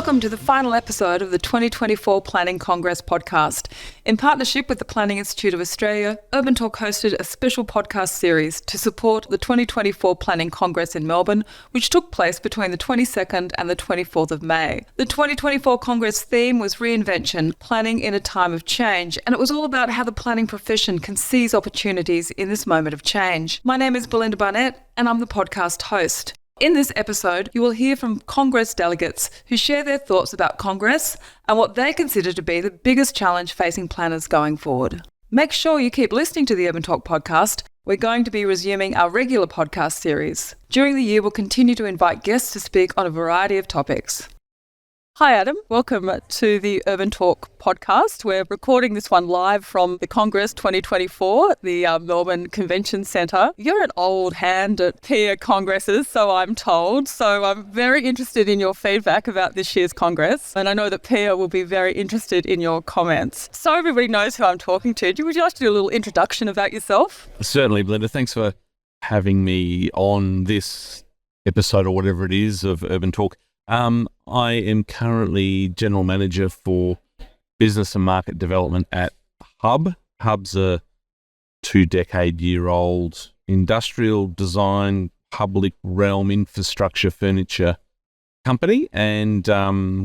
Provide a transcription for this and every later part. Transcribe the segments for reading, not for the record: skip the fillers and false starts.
Welcome to the final episode of the 2024 Planning Congress podcast. In partnership with the Planning Institute of Australia, UrbanTalk hosted a special podcast series to support the 2024 Planning Congress in Melbourne, which took place between the 22nd and the 24th of May. The 2024 Congress theme was Reinvention, Planning in a Time of Change, and it was all about how the planning profession can seize opportunities in this moment of change. My name is Belinda Barnett, and I'm the podcast host. In this episode, you will hear from Congress delegates who share their thoughts about Congress and what they consider to be the biggest challenge facing planners going forward. Make sure you keep listening to the UrbanTalk podcast. We're going to be resuming our regular podcast series. During the year, we'll continue to invite guests to speak on a variety of topics. Hi Adam, welcome to the UrbanTalk podcast. We're recording this one live from the Congress 2024, the Melbourne Convention Centre. You're an old hand at PIA Congresses, so I'm told. So I'm very interested in your feedback about this year's Congress. And I know that PIA will be very interested in your comments. So everybody knows who I'm talking to. Would you like to do a little introduction about yourself? Certainly, Belinda. Thanks for having me on this episode or whatever it is of UrbanTalk. I am currently General Manager for Business and Market Development at Hub. Hub's a 2-decade-year-old industrial design, public realm infrastructure furniture company, and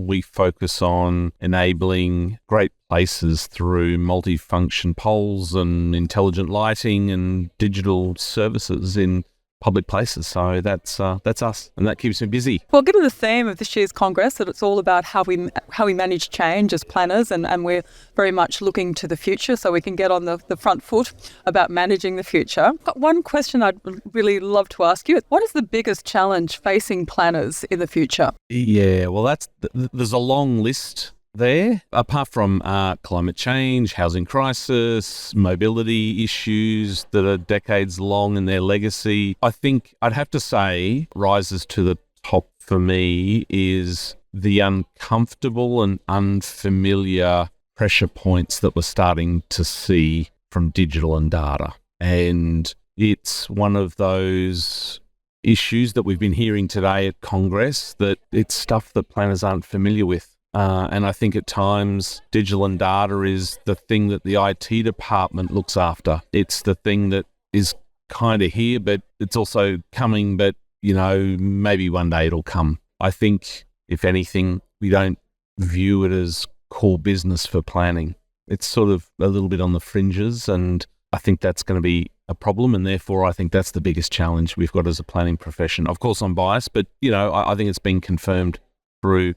we focus on enabling great places through multifunction poles and intelligent lighting and digital services in public places. So that's us, and that keeps me busy. Well, given the theme of this year's Congress, that it's all about how we manage change as planners, and we're very much looking to the future so we can get on the front foot about managing the future. But one question I'd really love to ask you, what is the biggest challenge facing planners in the future? Yeah, well, there's a long list there. Apart from climate change, housing crisis, mobility issues that are decades long in their legacy, I think I'd have to say rises to the top for me is the uncomfortable and unfamiliar pressure points that we're starting to see from digital and data. And it's one of those issues that we've been hearing today at Congress, that it's stuff that planners aren't familiar with. And I think at times digital and data is the thing that the IT department looks after. It's the thing that is kind of here, but it's also coming, but, maybe one day it'll come. I think, if anything, we don't view it as core business for planning. It's sort of a little bit on the fringes, and I think that's going to be a problem, and therefore I think that's the biggest challenge we've got as a planning profession. Of course, I'm biased, but, I think it's been confirmed through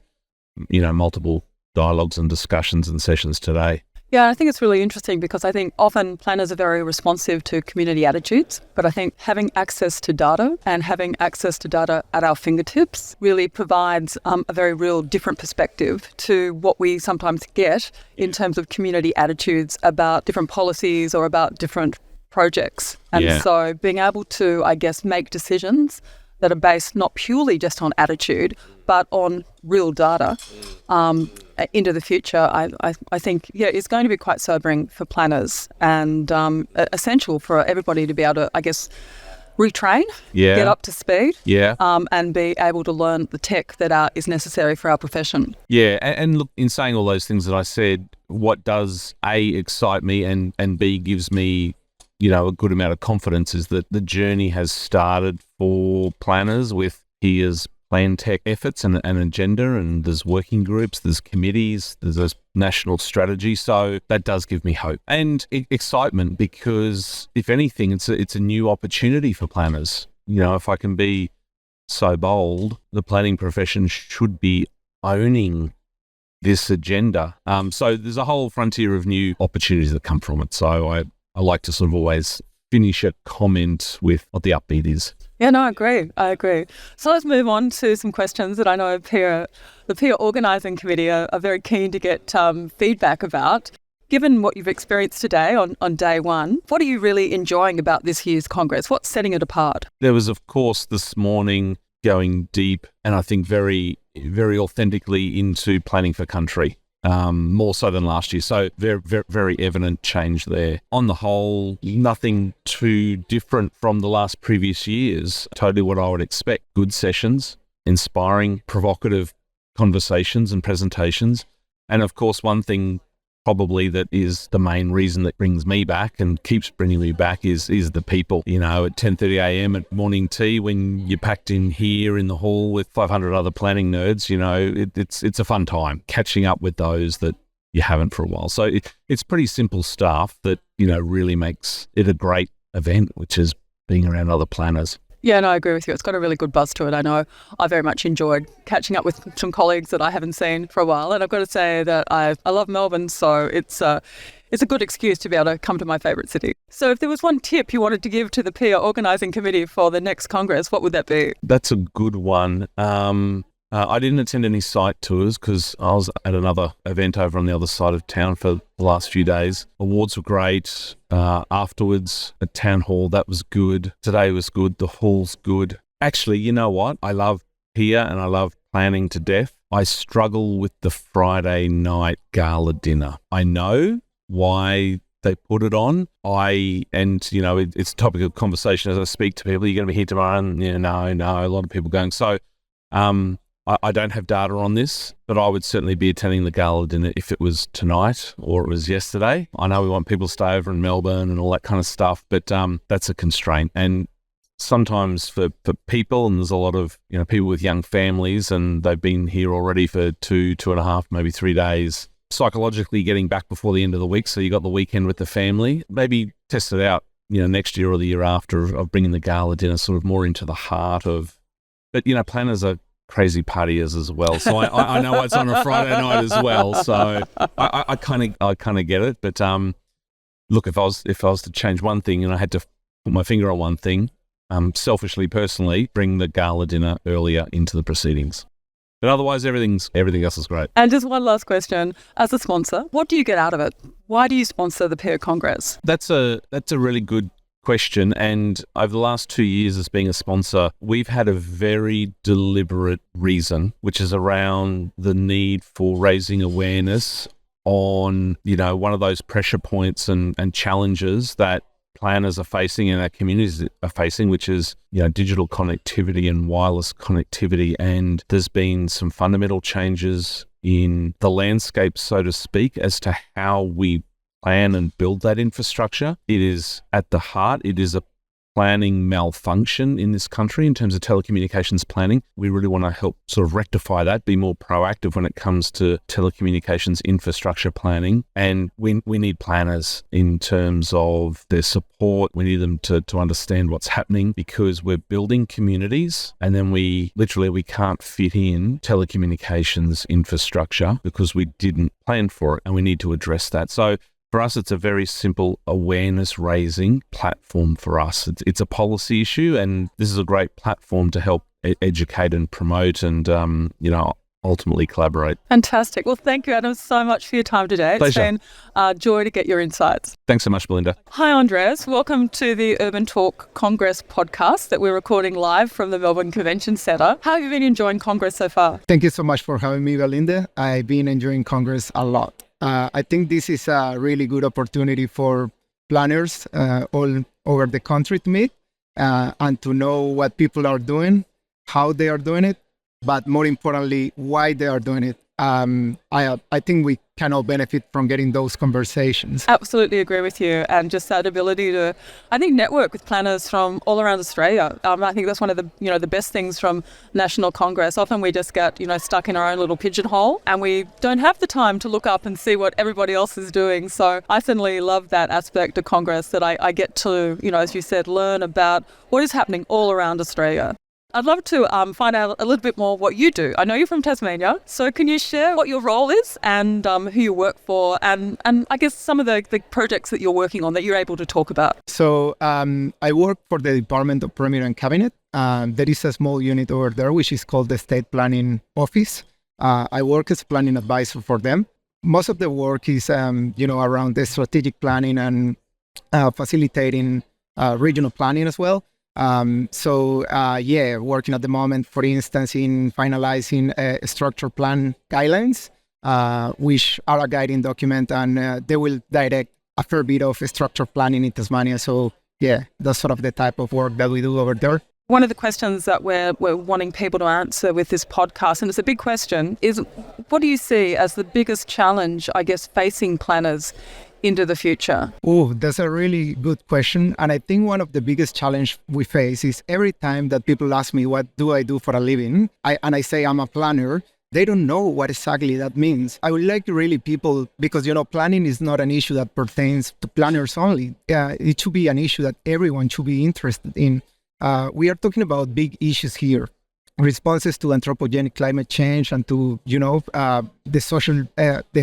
multiple dialogues and discussions and sessions today. Yeah, I think it's really interesting because I think often planners are very responsive to community attitudes, but I think having access to data and having access to data at our fingertips really provides a very real different perspective to what we sometimes get in terms of community attitudes about different policies or about different projects. And so being able to, I guess, make decisions that are based not purely just on attitude, but on real data into the future, I think, it's going to be quite sobering for planners and essential for everybody to be able to, I guess, retrain, get up to speed, and be able to learn the tech that is necessary for our profession. Yeah, and look, in saying all those things that I said, what does A, excite me, and B, gives me a good amount of confidence is that the journey has started for planners with PIA's plan tech efforts and an agenda, and there's working groups, there's committees, there's a national strategy. So that does give me hope and excitement because, if anything, it's a new opportunity for planners. If I can be so bold, the planning profession should be owning this agenda. So there's a whole frontier of new opportunities that come from it. So I like to sort of always finish a comment with what the upbeat is. Yeah, no, I agree. So let's move on to some questions that I know the PIA Organising Committee are very keen to get feedback about. Given what you've experienced today on day one, what are you really enjoying about this year's Congress? What's setting it apart? There was, of course, this morning going deep and I think very, very authentically into planning for country. More so than last year. So very, very, very evident change there. On the whole, nothing too different from the last previous years. Totally what I would expect. Good sessions, inspiring, provocative conversations and presentations. And of course, one thing probably that is the main reason that brings me back and keeps bringing me back is the people. You know, at 10:30 a.m. at morning tea, when you're packed in here in the hall with 500 other planning nerds, you know, it's a fun time catching up with those that you haven't for a while. So it's pretty simple stuff that, you know, really makes it a great event, which is being around other planners. Yeah, no, I agree with you. It's got a really good buzz to it. I know I very much enjoyed catching up with some colleagues that I haven't seen for a while. And I've got to say that I love Melbourne, so it's a good excuse to be able to come to my favourite city. So if there was one tip you wanted to give to the PIA organising committee for the next Congress, what would that be? That's a good one. I didn't attend any site tours because I was at another event over on the other side of town for the last few days. Awards were great. Afterwards at Town Hall, that was good. Today was good. The hall's good. Actually, you know what? I love PIA and I love planning to death. I struggle with the Friday night gala dinner. I know why they put it on. It's a topic of conversation as I speak to people. You're going to be here tomorrow, and no, a lot of people going. So, I don't have data on this, but I would certainly be attending the gala dinner if it was tonight or it was yesterday. I know we want people to stay over in Melbourne and all that kind of stuff, but that's a constraint. And sometimes for people, and there's a lot of people with young families, and they've been here already for 2.5, maybe 3 days, psychologically getting back before the end of the week, so you got the weekend with the family. Maybe test it out, next year or the year after, of bringing the gala dinner sort of more into the heart of. But planners are crazy partiers as well, so I know it's on a Friday night as well. So I kind of get it. But look, if I was to change one thing, and I had to put my finger on one thing, selfishly, personally, bring the gala dinner earlier into the proceedings. But otherwise, everything else is great. And just one last question: as a sponsor, what do you get out of it? Why do you sponsor the PIA Congress? That's a really good question. And over the last 2 years as being a sponsor, we've had a very deliberate reason, which is around the need for raising awareness on, one of those pressure points and challenges that planners are facing and our communities are facing, which is, digital connectivity and wireless connectivity. And there's been some fundamental changes in the landscape, so to speak, as to how we plan and build that infrastructure. It is at the heart. It is a planning malfunction in this country in terms of telecommunications planning. We really want to help sort of rectify that, be more proactive when it comes to telecommunications infrastructure planning. And we need planners in terms of their support. We need them to understand what's happening, because we're building communities and then we can't fit in telecommunications infrastructure because we didn't plan for it, and we need to address that. So for us, it's a very simple awareness-raising platform for us. It's a policy issue, and this is a great platform to help educate and promote and, ultimately collaborate. Fantastic. Well, thank you, Adam, so much for your time today. Pleasure. It's been a joy to get your insights. Thanks so much, Belinda. Hi, Andres. Welcome to the UrbanTalk Congress podcast that we're recording live from the Melbourne Convention Centre. How have you been enjoying Congress so far? Thank you so much for having me, Belinda. I've been enjoying Congress a lot. I think this is a really good opportunity for planners all over the country to meet and to know what people are doing, how they are doing it, but more importantly, why they are doing it. I think we can all benefit from getting those conversations. Absolutely agree with you. And just that ability to, I think, network with planners from all around Australia. I think that's one of the, the best things from National Congress. Often we just get, stuck in our own little pigeonhole and we don't have the time to look up and see what everybody else is doing. So I certainly love that aspect of Congress, that I get to, as you said, learn about what is happening all around Australia. I'd love to find out a little bit more what you do. I know you're from Tasmania, so can you share what your role is and who you work for, and I guess some of the projects that you're working on that you're able to talk about? So I work for the Department of Premier and Cabinet. There is a small unit over there which is called the State Planning Office. I work as a planning advisor for them. Most of the work is around the strategic planning and facilitating regional planning as well. Working at the moment, for instance, in finalizing structure plan guidelines, which are a guiding document, and they will direct a fair bit of structure planning in Tasmania. So, that's sort of the type of work that we do over there. One of the questions that we're wanting people to answer with this podcast, and it's a big question, is what do you see as the biggest challenge, I guess, facing planners into the future? Oh, that's a really good question. And I think one of the biggest challenge we face is every time that people ask me, what do I do for a living? I say I'm a planner. They don't know what exactly that means. I would like to really people, because, planning is not an issue that pertains to planners only. It should be an issue that everyone should be interested in. We are talking about big issues here, responses to anthropogenic climate change and to, the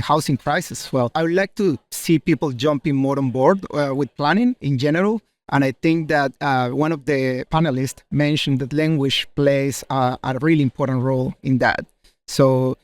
housing crisis as well. I would like to see people jumping more on board with planning in general. And I think that one of the panelists mentioned that language plays a really important role in that. So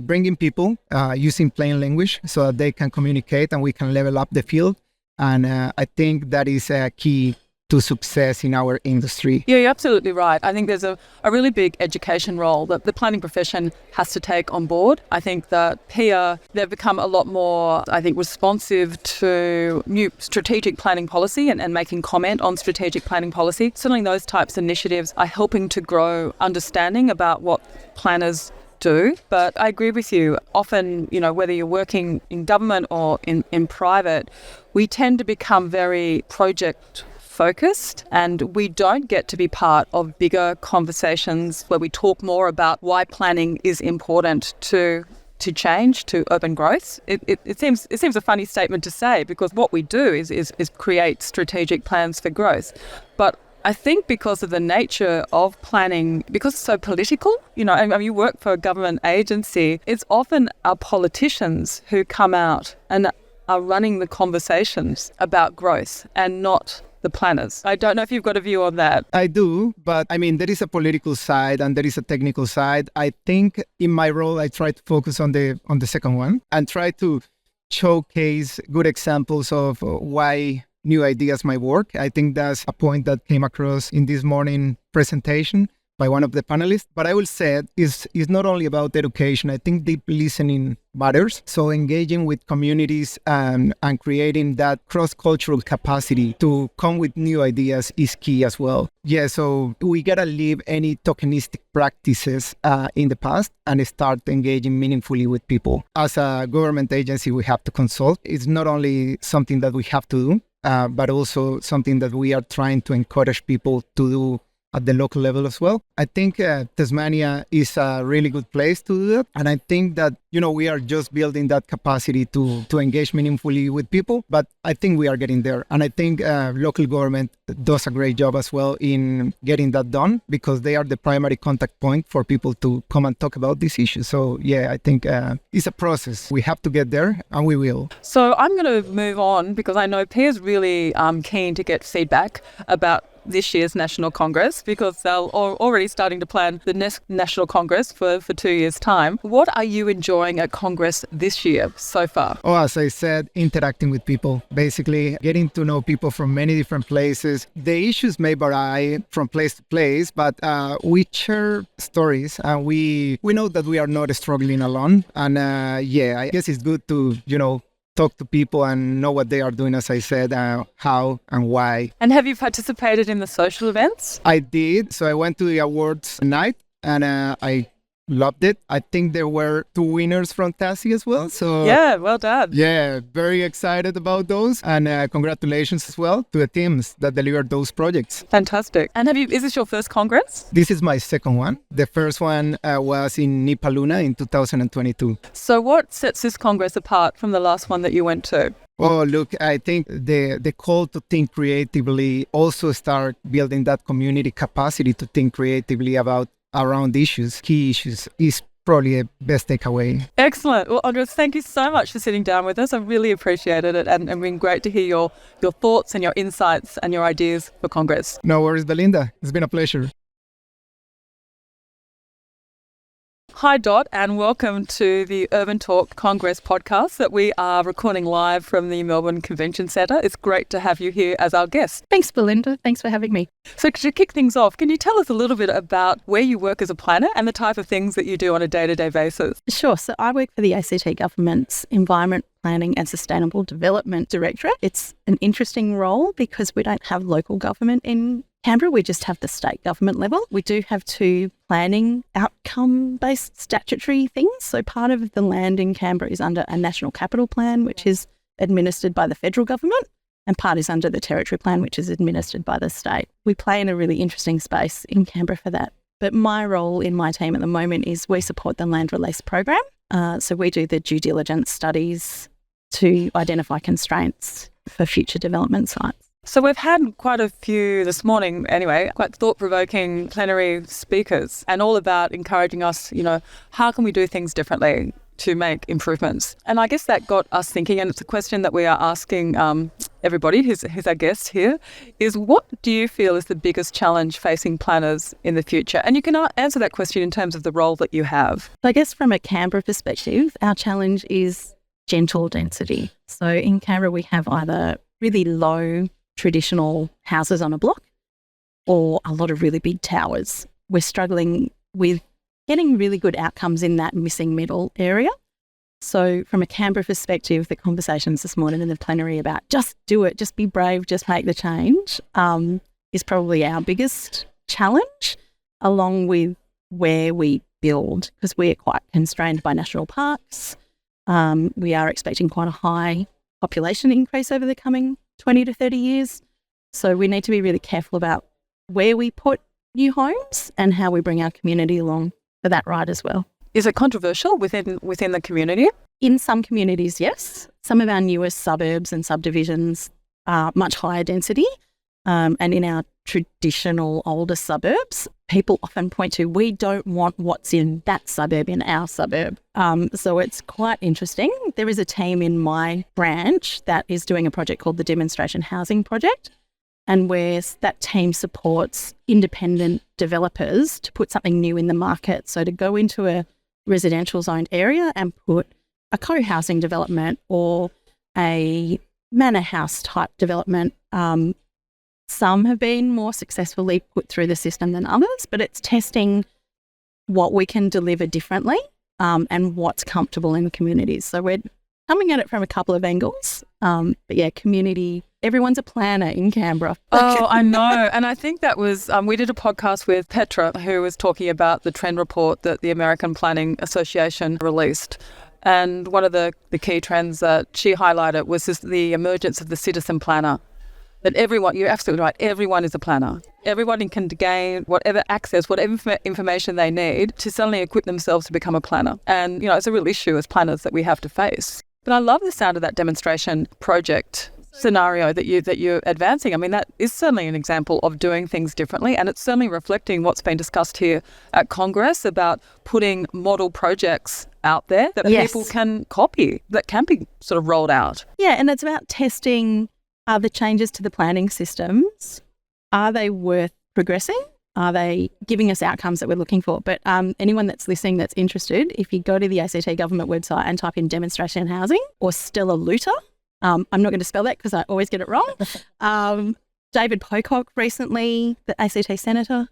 bringing people using plain language so that they can communicate and we can level up the field. And I think that is a key to success in our industry. Yeah, you're absolutely right. I think there's a really big education role that the planning profession has to take on board. I think that PIA, they've become a lot more, responsive to new strategic planning policy and making comment on strategic planning policy. Certainly those types of initiatives are helping to grow understanding about what planners do. But I agree with you. Often, whether you're working in government or in private, we tend to become very project focused, and we don't get to be part of bigger conversations where we talk more about why planning is important to change, to urban growth. It seems a funny statement to say, because what we do is create strategic plans for growth. But I think because of the nature of planning, because it's so political, you work for a government agency, it's often our politicians who come out and are running the conversations about growth and not the planners. I don't know if you've got a view on that. I do, but there is a political side and there is a technical side. I think in my role, I try to focus on the second one and try to showcase good examples of why new ideas might work. I think that's a point that came across in this morning presentation by one of the panelists. But I will say it's not only about education. I think deep listening matters. So engaging with communities and creating that cross-cultural capacity to come with new ideas is key as well. Yeah, so we got to leave any tokenistic practices in the past and start engaging meaningfully with people. As a government agency, we have to consult. It's not only something that we have to do, but also something that we are trying to encourage people to do at the local level as well. I think Tasmania is a really good place to do that. And I think that, we are just building that capacity to engage meaningfully with people, but I think we are getting there. And I think local government does a great job as well in getting that done, because they are the primary contact point for people to come and talk about these issues. So yeah, I think it's a process. We have to get there, and we will. So I'm going to move on, because I know PIA is really keen to get feedback about this year's National Congress, because they're already starting to plan the next National Congress for 2 years' time. What are you enjoying at Congress this year so far? Oh, as I said, interacting with people, basically getting to know people from many different places. The issues may vary from place to place, but we share stories, and we know that we are not struggling alone. And I guess it's good to, talk to people and know what they are doing, as I said, how and why. And have you participated in the social events? I did. So I went to the awards night, and I loved it. I think there were 2 winners from Tassie as well. So yeah, well done. Yeah, very excited about those. And congratulations as well to the teams that delivered those projects. Fantastic. And is this your first Congress? This is my second one. The first one was in Nipaluna in 2022. So what sets this Congress apart from the last one that you went to? Oh, look, I think the call to think creatively also start building that community capacity to think creatively around issues, key issues, is probably a best takeaway. Excellent. Well, Andres, thank you so much for sitting down with us. I really appreciated it, and been great to hear your thoughts and your insights and your ideas for Congress. No worries, Belinda. It's been a pleasure. Hi, Dot, and welcome to the UrbanTalk Congress podcast that we are recording live from the Melbourne Convention Centre. It's great to have you here as our guest. Thanks, Belinda. Thanks for having me. So to kick things off, can you tell us a little bit about where you work as a planner and the type of things that you do on a day-to-day basis? Sure. So I work for the ACT Government's Environment, Planning and Sustainable Development Directorate. It's an interesting role because we don't have local government in Canberra, we just have the state government level. We do have 2 planning outcome-based statutory things. So part of the land in Canberra is under a national capital plan, which is administered by the federal government, and part is under the territory plan, which is administered by the state. We play in a really interesting space in Canberra for that. But my role in my team at the moment is we support the land release program. So we do the due diligence studies to identify constraints for future development sites. So we've had quite a few this morning anyway, quite thought-provoking plenary speakers, and all about encouraging us, how can we do things differently to make improvements? And I guess that got us thinking, and it's a question that we are asking everybody who's our guest here, is what do you feel is the biggest challenge facing planners in the future? And you can answer that question in terms of the role that you have. I guess from a Canberra perspective, our challenge is gentle density. So in Canberra, we have either really low traditional houses on a block or a lot of really big towers. We're struggling with getting really good outcomes in that missing middle area. So from a Canberra perspective, the conversations this morning in the plenary about just do it, just be brave, just make the change is probably our biggest challenge, along with where we build, because we are quite constrained by national parks. We are expecting quite a high population increase over the coming 20 to 30 years. So we need to be really careful about where we put new homes and how we bring our community along for that ride as well. Is it controversial within the community? In some communities, yes. Some of our newest suburbs and subdivisions are much higher density. And in our traditional older suburbs, people often point to, we don't want what's in that suburb in our suburb. So it's quite interesting. There is a team in my branch that is doing a project called the Demonstration Housing Project, and where that team supports independent developers to put something new in the market. So to go into a residential zoned area and put a co-housing development or a manor house type development. Some have been more successfully put through the system than others, but it's testing what we can deliver differently and what's comfortable in the communities. So we're coming at it from a couple of angles. But yeah, community, everyone's a planner in Canberra. Oh, I know. And I think that was, we did a podcast with Petra, who was talking about the trend report that the American Planning Association released. And one of the key trends that she highlighted was just the emergence of the citizen planner. That everyone, you're absolutely right, everyone is a planner. Everybody can gain whatever access, whatever information they need to suddenly equip themselves to become a planner. And, it's a real issue as planners that we have to face. But I love the sound of that demonstration project scenario that you're advancing. I mean, that is certainly an example of doing things differently, and it's certainly reflecting what's been discussed here at Congress about putting model projects out there that people can copy, that can be sort of rolled out. Yeah, and it's about testing, are the changes to the planning systems, are they worth progressing? Are they giving us outcomes that we're looking for? But anyone that's listening that's interested, if you go to the ACT government website and type in demonstration housing or Stella Luter, I'm not going to spell that because I always get it wrong. David Pocock recently, the ACT senator,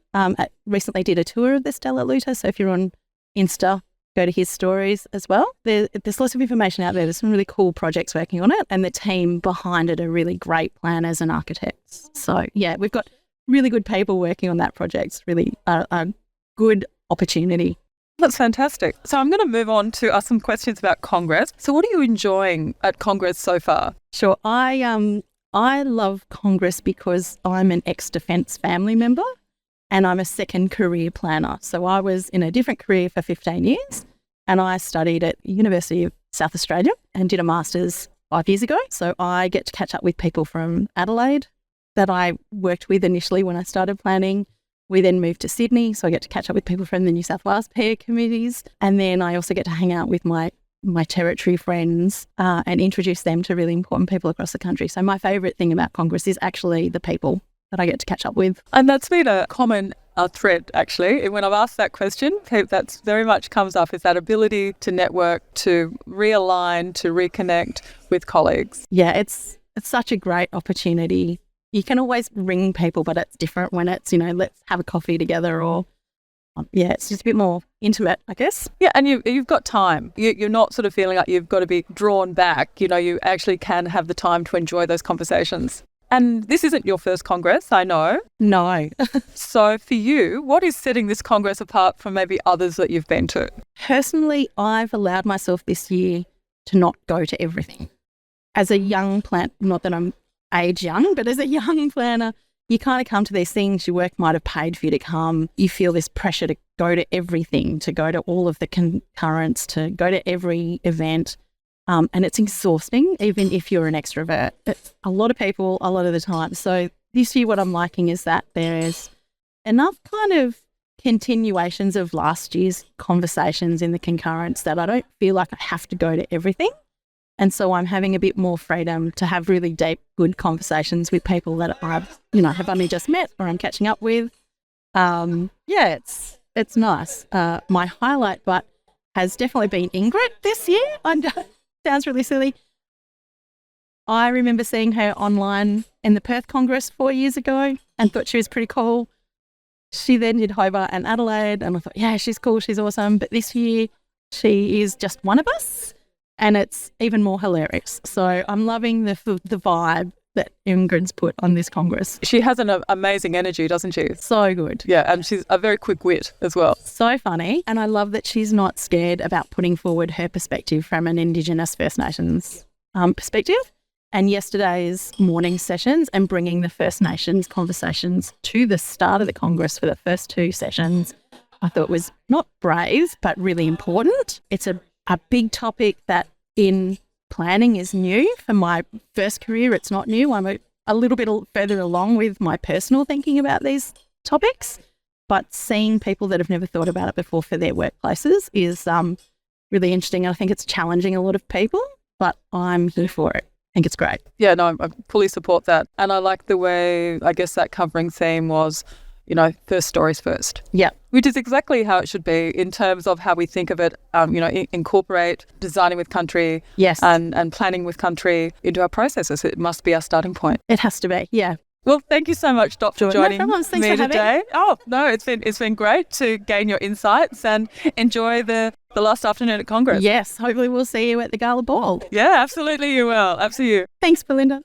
recently did a tour of the Stella Luter. So if you're on Insta, go to his stories as well. There's lots of information out there. There's some really cool projects working on it, and the team behind it are really great planners and architects. So yeah, we've got really good people working on that project. It's really a good opportunity. That's fantastic. So I'm going to move on to ask some questions about Congress. So what are you enjoying at Congress so far? Sure. I love Congress because I'm an ex-defence family member and I'm a second career planner. So I was in a different career for 15 years and I studied at University of South Australia and did a master's 5 years ago. So I get to catch up with people from Adelaide that I worked with initially when I started planning. We then moved to Sydney, so I get to catch up with people from the New South Wales PIA committees. And then I also get to hang out with my territory friends and introduce them to really important people across the country. So my favourite thing about Congress is actually the people that I get to catch up with. And that's been a common thread, actually. When I've asked that question, that's very much comes up, is that ability to network, to realign, to reconnect with colleagues. Yeah, it's such a great opportunity. You can always ring people, but it's different when it's, let's have a coffee together or, it's just a bit more intimate, I guess. Yeah, and you've got time. You're not sort of feeling like you've got to be drawn back. You actually can have the time to enjoy those conversations. And this isn't your first Congress, I know. No. So for you, what is setting this Congress apart from maybe others that you've been to? Personally, I've allowed myself this year to not go to everything. As a young not that I'm age young, but as a young planner, you kind of come to these things, your work might have paid for you to come. You feel this pressure to go to everything, to go to all of the concurrents, to go to every event. And it's exhausting, even if you're an extrovert. It's a lot of people, a lot of the time. So this year what I'm liking is that there's enough kind of continuations of last year's conversations in the concurrents that I don't feel like I have to go to everything. And so I'm having a bit more freedom to have really deep, good conversations with people that I've, have only just met or I'm catching up with. It's nice. My highlight, but has definitely been Ingrid this year. Sounds really silly. I remember seeing her online in the Perth Congress 4 years ago and thought she was pretty cool. She then did Hobart and Adelaide, and I thought, yeah, she's cool, she's awesome. But this year, she is just one of us, and it's even more hilarious. So I'm loving the vibe that Ingrid's put on this Congress. She has an amazing energy, doesn't she? So good. Yeah, and she's a very quick wit as well. So funny. And I love that she's not scared about putting forward her perspective from an Indigenous First Nations perspective. And yesterday's morning sessions and bringing the First Nations conversations to the start of the Congress for the first 2 sessions, I thought was not brave, but really important. It's a big topic that in planning is new. For my first career, it's not new. I'm a little bit further along with my personal thinking about these topics, but seeing people that have never thought about it before for their workplaces is really interesting. I think it's challenging a lot of people, but I'm here for it. I think it's great. Yeah, no, I fully support that. And I like the way, I guess, that covering theme was, first stories first. Yeah. Which is exactly how it should be in terms of how we think of it, incorporate designing with country, yes, and planning with country into our processes. It must be our starting point. It has to be, yeah. Well, thank you so much, Dot, for joining Thanks me for today. Oh, no, it's been great to gain your insights and enjoy the last afternoon at Congress. Yes, hopefully we'll see you at the Gala Ball. Yeah, absolutely you will. Absolutely. Thanks, Belinda.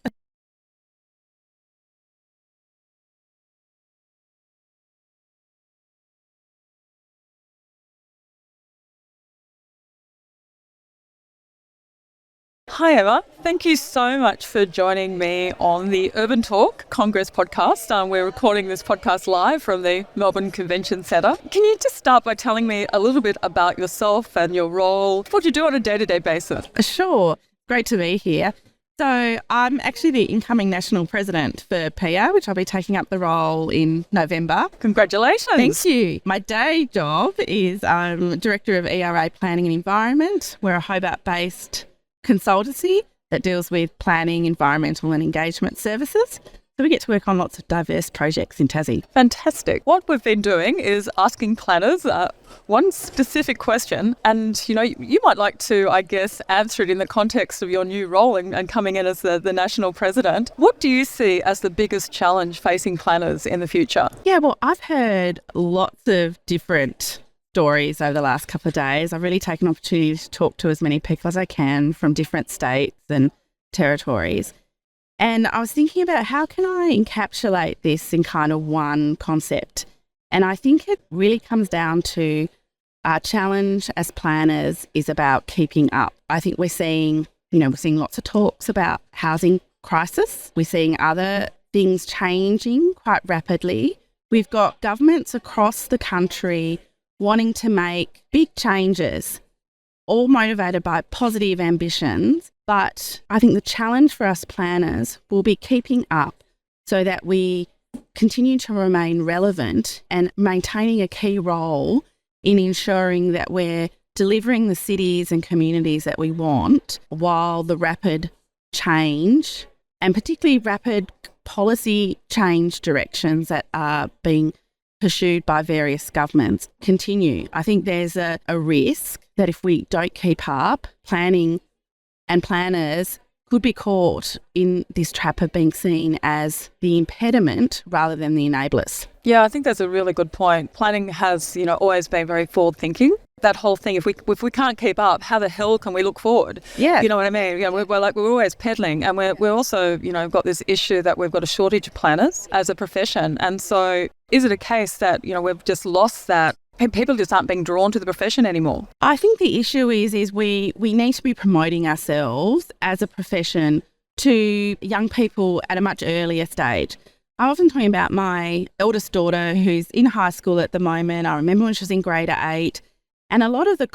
Hi, Emma. Thank you so much for joining me on the UrbanTalk Congress podcast. We're recording this podcast live from the Melbourne Convention Centre. Can you just start by telling me a little bit about yourself and your role, what you do on a day-to-day basis? Sure. Great to be here. So I'm actually the incoming national president for PIA, which I'll be taking up the role in November. Congratulations. Thank you. My day job is Director of ERA Planning and Environment. We're a Hobart-based consultancy that deals with planning, environmental and engagement services. So we get to work on lots of diverse projects in Tassie. Fantastic. What we've been doing is asking planners one specific question, and you might like to, I guess, answer it in the context of your new role and coming in as the national president. What do you see as the biggest challenge facing planners in the future? Yeah, well, I've heard lots of different stories over the last couple of days. I've really taken an opportunity to talk to as many people as I can from different states and territories. And I was thinking about how can I encapsulate this in kind of one concept. And I think it really comes down to our challenge as planners is about keeping up. I think we're seeing lots of talks about housing crisis. We're seeing other things changing quite rapidly. We've got governments across the country wanting to make big changes, all motivated by positive ambitions. But I think the challenge for us planners will be keeping up so that we continue to remain relevant and maintaining a key role in ensuring that we're delivering the cities and communities that we want while the rapid change and particularly rapid policy change directions that are being pursued by various governments continue. I think there's a risk that if we don't keep up, planning and planners could be caught in this trap of being seen as the impediment rather than the enablers. Yeah, I think that's a really good point. Planning has, always been very forward-thinking. That whole thing, if we can't keep up, how the hell can we look forward? Yeah. You know what I mean? We're always peddling, and we're also, got this issue that we've got a shortage of planners as a profession. And so is it a case that, we've just lost that? People just aren't being drawn to the profession anymore. I think the issue is we need to be promoting ourselves as a profession to young people at a much earlier stage. I often talk about my eldest daughter who's in high school at the moment. I remember when she was in grade 8, and a lot of the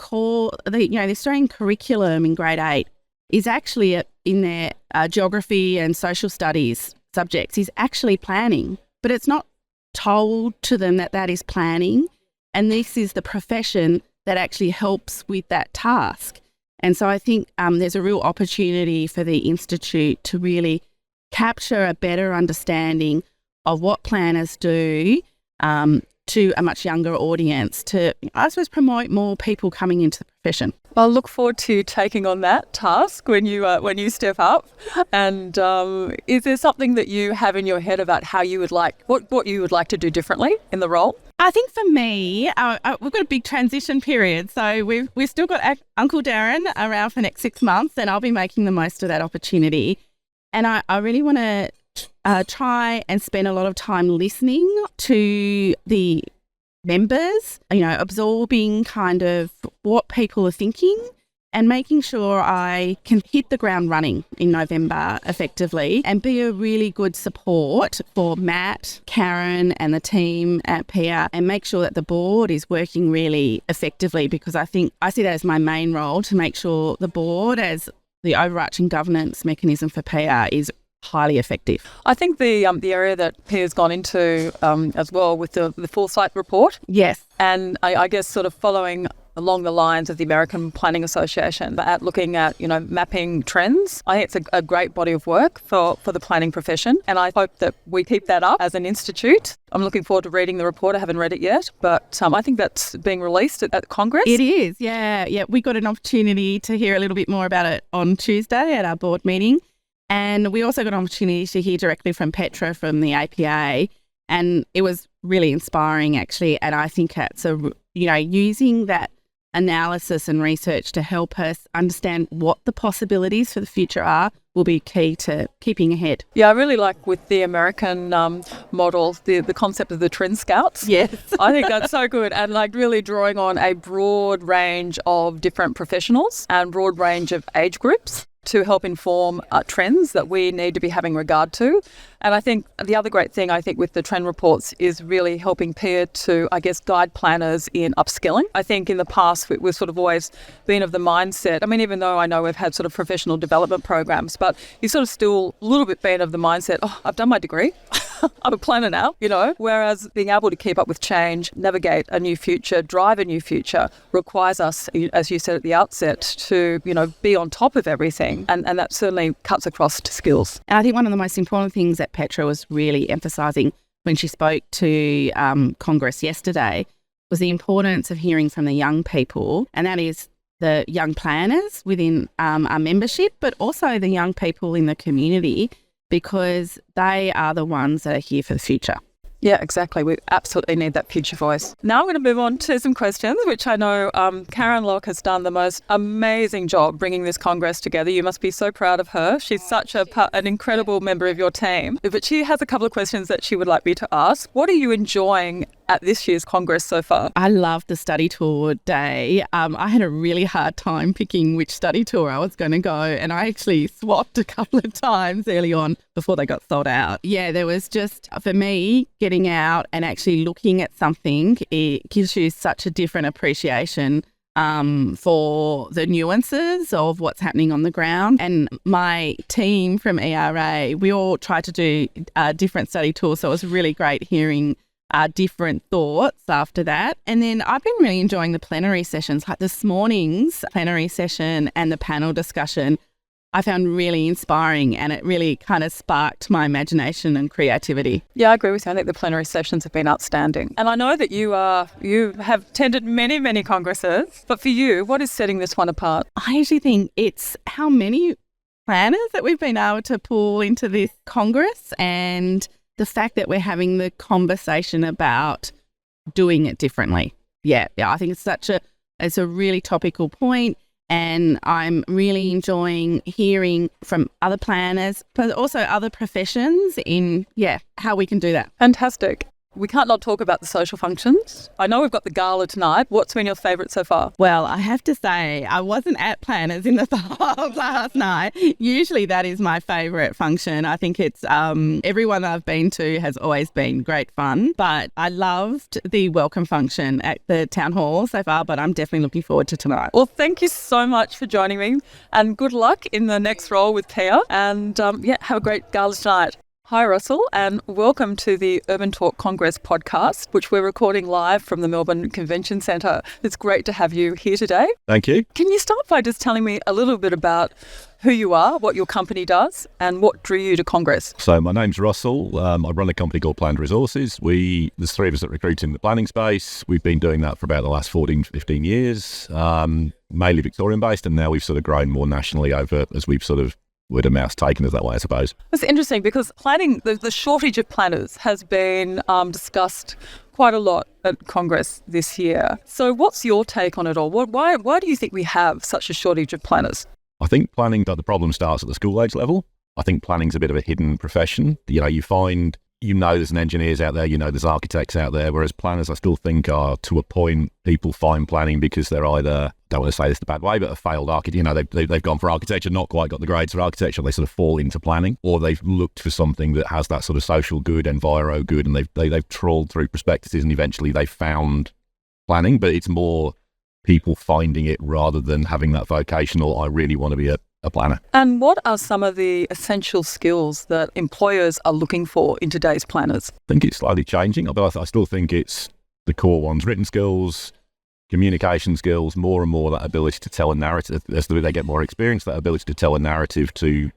Australian curriculum in grade 8 is actually in their geography and social studies subjects is actually planning, but it's not told to them that is planning. And this is the profession that actually helps with that task. And so I think there's a real opportunity for the Institute to really capture a better understanding of what planners do to a much younger audience to, I suppose, promote more people coming into the profession. I'll look forward to taking on that task when you step up. And is there something that you have in your head about how you would like, what you would like to do differently in the role? I think for me, we've got a big transition period. So we've still got Uncle Darren around for the next 6 months, and I'll be making the most of that opportunity. And I really want to try and spend a lot of time listening to the members, absorbing kind of what people are thinking and making sure I can hit the ground running in November effectively and be a really good support for Matt, Karen and the team at PIA and make sure that the board is working really effectively, because I think I see that as my main role, to make sure the board as the overarching governance mechanism for PIA is highly effective. I think the area that PIA's gone into as well with the Foresight report. Yes. And I guess sort of following along the lines of the American Planning Association, at looking at, mapping trends. I think it's a great body of work for the planning profession, and I hope that we keep that up as an institute. I'm looking forward to reading the report. I haven't read it yet, but I think that's being released at Congress. It is, yeah. We got an opportunity to hear a little bit more about it on Tuesday at our board meeting, and we also got an opportunity to hear directly from Petra from the APA, and it was really inspiring actually, and I think it's using that analysis and research to help us understand what the possibilities for the future are will be key to keeping ahead. Yeah, I really like with the American model, the concept of the trend scouts. Yes. I think that's so good, and really drawing on a broad range of different professionals and broad range of age groups to help inform trends that we need to be having regard to. And I think the other great thing, with the trend reports is really helping PIA to, guide planners in upskilling. I think in the past we've sort of always been of the mindset, even though I know we've had sort of professional development programs, but you sort of still a little bit been of the mindset, I've done my degree, I'm a planner now, whereas being able to keep up with change, navigate a new future, drive a new future requires us, as you said at the outset, to, be on top of everything. And that certainly cuts across to skills. And I think one of the most important things that Petra was really emphasising when she spoke to Congress yesterday was the importance of hearing from the young people, and that is the young planners within our membership, but also the young people in the community, because they are the ones that are here for the future. Yeah, exactly. We absolutely need that future voice. Now I'm going to move on to some questions, which I know Karen Locke has done the most amazing job bringing this Congress together. You must be so proud of her. She's such an incredible member of your team. But she has a couple of questions that she would like me to ask. What are you enjoying at this year's Congress so far? I love the study tour day. I had a really hard time picking which study tour I was going to go, and I actually swapped a couple of times early on before they got sold out. Yeah, there was just, for me, getting out and actually looking at something, it gives you such a different appreciation for the nuances of what's happening on the ground. And my team from ERA, we all tried to do different study tours, so it was really great hearing different thoughts after that. And then I've been really enjoying the plenary sessions, like this morning's plenary session and the panel discussion. I found really inspiring, and it really kind of sparked my imagination and creativity. Yeah, I agree with you. I think the plenary sessions have been outstanding. And I know that you have attended many congresses, but for you, what is setting this one apart? I actually think it's how many planners that we've been able to pull into this Congress, and the fact that we're having the conversation about doing it differently. Yeah, I think it's a really topical point, and I'm really enjoying hearing from other planners, but also other professions in, how we can do that. Fantastic. We can't not talk about the social functions. I know we've got the gala tonight. What's been your favourite so far? Well, I have to say, I wasn't at Planners in the Files last night. Usually that is my favourite function. I think it's everyone I've been to has always been great fun, but I loved the welcome function at the town hall so far, but I'm definitely looking forward to tonight. Well, thank you so much for joining me, and good luck in the next role with PIA, and have a great gala tonight. Hi Russell, and welcome to the UrbanTalk Congress podcast, which we're recording live from the Melbourne Convention Centre. It's great to have you here today. Thank you. Can you start by just telling me a little bit about who you are, what your company does, and what drew you to Congress? So my name's Russell. I run a company called Planned Resources. There's three of us that recruit in the planning space. We've been doing that for about the last 14, 15 years, mainly Victorian-based, and now we've sort of grown more nationally over as we've sort of word of mouth taken us that way, I suppose. It's interesting because planning, the shortage of planners has been discussed quite a lot at Congress this year. So what's your take on it all? Why do you think we have such a shortage of planners? I think planning, the problem starts at the school age level. I think planning's a bit of a hidden profession. You find, there's engineers out there, there's architects out there, whereas planners I still think are, to a point, people find planning because they're either, don't want to say this the bad way, but a failed architect, they've gone for architecture, not quite got the grades for architecture, they sort of fall into planning, or they've looked for something that has that sort of social good, enviro good, and they've trawled through prospectuses and eventually they've found planning, but it's more people finding it rather than having that vocational, I really want to be a planner. And what are some of the essential skills that employers are looking for in today's planners? I think it's slightly changing, but I still think it's the core ones: written skills, communication skills, more and more that ability to tell a narrative. As they get more experience, that ability to tell a narrative to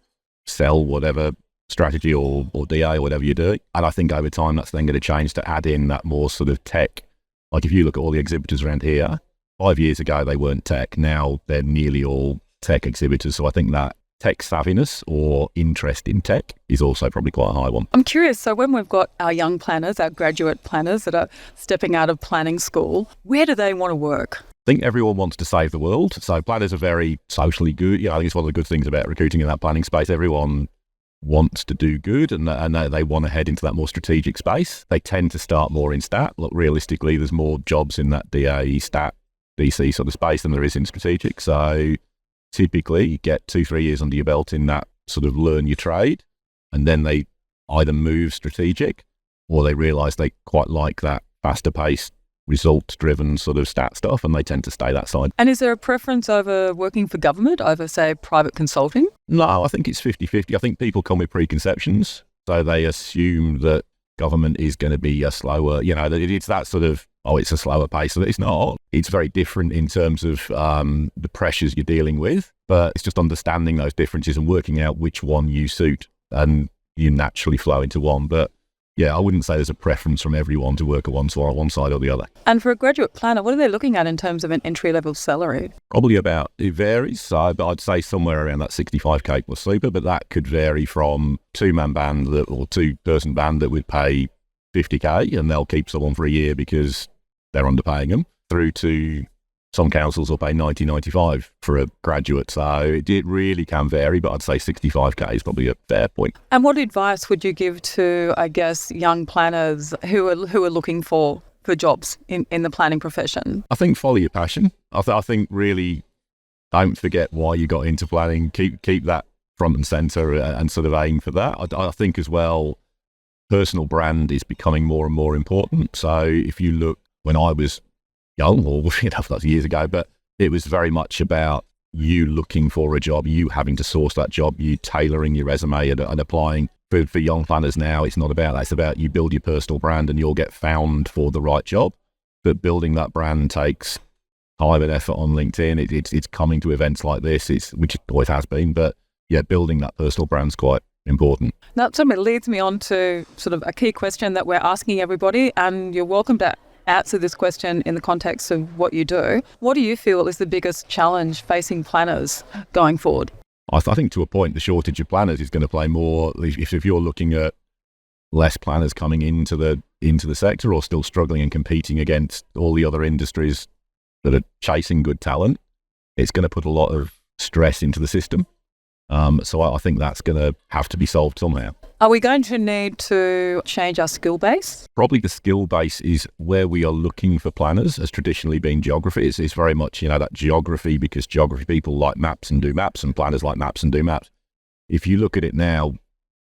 sell whatever strategy or DA or whatever you're doing. And I think over time that's then going to change to add in that more sort of tech. Like if you look at all the exhibitors around here, 5 years ago they weren't tech. Now they're nearly all tech exhibitors. So I think that tech savviness or interest in tech is also probably quite a high one. I'm curious, so when we've got our young planners, our graduate planners that are stepping out of planning school, where do they want to work? I think everyone wants to save the world. So planners are very socially good. I think it's one of the good things about recruiting in that planning space. Everyone wants to do good and they want to head into that more strategic space. They tend to start more in stat. Look, realistically, there's more jobs in that DA, stat, DC sort of space than there is in strategic. So typically you get 2-3 years under your belt in that sort of learn your trade, and then they either move strategic or they realise they quite like that faster paced, results driven sort of stat stuff, and they tend to stay that side. And is there a preference over working for government over, say, private consulting? No, I think it's 50-50. I think people come with preconceptions, so they assume that government is going to be a slower, that it's that sort of, it's a slower pace. It's not. It's very different in terms of the pressures you're dealing with, but it's just understanding those differences and working out which one you suit, and you naturally flow into one. But yeah, I wouldn't say there's a preference from everyone to work at one side or the other. And for a graduate planner, what are they looking at in terms of an entry-level salary? Probably about, it varies. So I'd say somewhere around that 65k plus super, but that could vary from two-man band or two-person band that would pay 50k and they'll keep someone for a year because they're underpaying them, through to some councils will pay 90, 95 for a graduate. So it really can vary, but I'd say 65k is probably a fair point. And what advice would you give to, I guess, young planners who are looking for jobs in the planning profession? I think follow your passion. I think really don't forget why you got into planning. Keep that front and centre and sort of aim for that. I think as well, personal brand is becoming more and more important. So if you look, when I was young, or that's years ago, but it was very much about you looking for a job, you having to source that job, you tailoring your resume and applying. For young planners now, it's not about that. It's about you build your personal brand and you'll get found for the right job. But building that brand takes time and effort on LinkedIn. It's coming to events like this, which it always has been. But yeah, building that personal brand's quite important. That sort of leads me on to sort of a key question that we're asking everybody, and you're welcome to answer this question in the context of what you do. What do you feel is the biggest challenge facing planners going forward? I think to a point, the shortage of planners is going to play more. If you're looking at less planners coming into the sector or still struggling and competing against all the other industries that are chasing good talent, it's going to put a lot of stress into the system. So I think that's going to have to be solved somehow. Are we going to need to change our skill base? Probably the skill base is where we are looking for planners has traditionally been geography. It's very much, that geography, because geography people like maps and do maps, and planners like maps and do maps. If you look at it now,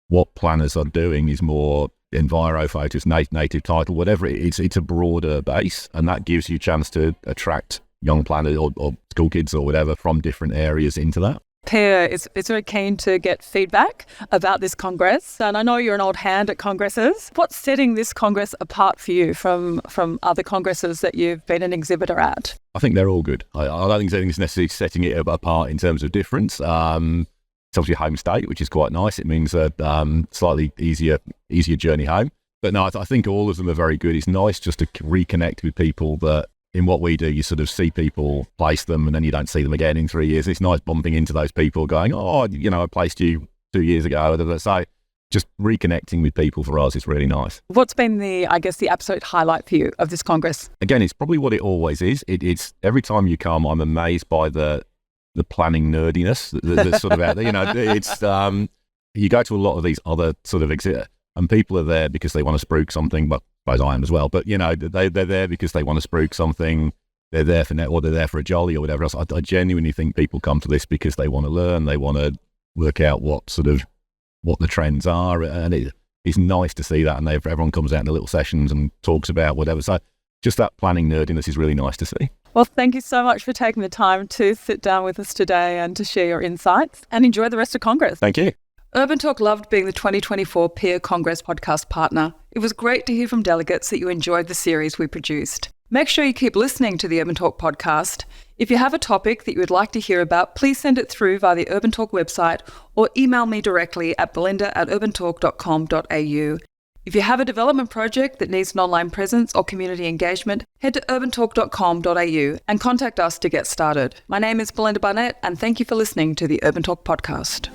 what planners are doing is more enviro focus, native title, whatever. It's a broader base, and that gives you a chance to attract young planners or school kids or whatever from different areas into that. PIA is very keen to get feedback about this Congress, and I know you're an old hand at Congresses. What's setting this Congress apart for you from other Congresses that you've been an exhibitor at? I think they're all good. I don't think anything's necessarily setting it apart in terms of difference. It's obviously home state, which is quite nice. It means a slightly easier journey home. But no, I think all of them are very good. It's nice just to reconnect with people that, in what we do, you sort of see people, place them, and then you don't see them again in 3 years. It's nice bumping into those people going, I placed you 2 years ago. So just reconnecting with people for us is really nice. What's been the absolute highlight for you of this Congress? Again, it's probably what it always is. It's every time you come, I'm amazed by the planning nerdiness that's sort of out there. It's you go to a lot of these other sort of exhibits, and people are there because they want to spruik something, but I suppose I am as well. But they're there because they want to spruik something. They're there for or they're there for a jolly or whatever else. I genuinely think people come to this because they want to learn. They want to work out what the trends are, and it's nice to see that. And everyone comes out in the little sessions and talks about whatever. So just that planning nerdiness is really nice to see. Well, thank you so much for taking the time to sit down with us today and to share your insights, and enjoy the rest of Congress. Thank you. UrbanTalk loved being the 2024 PIA Congress podcast partner. It was great to hear from delegates that you enjoyed the series we produced. Make sure you keep listening to the UrbanTalk podcast. If you have a topic that you would like to hear about, please send it through via the UrbanTalk website or email me directly at belinda@urbantalk.com.au. If you have a development project that needs an online presence or community engagement, head to urbantalk.com.au and contact us to get started. My name is Belinda Barnett, and thank you for listening to the UrbanTalk podcast.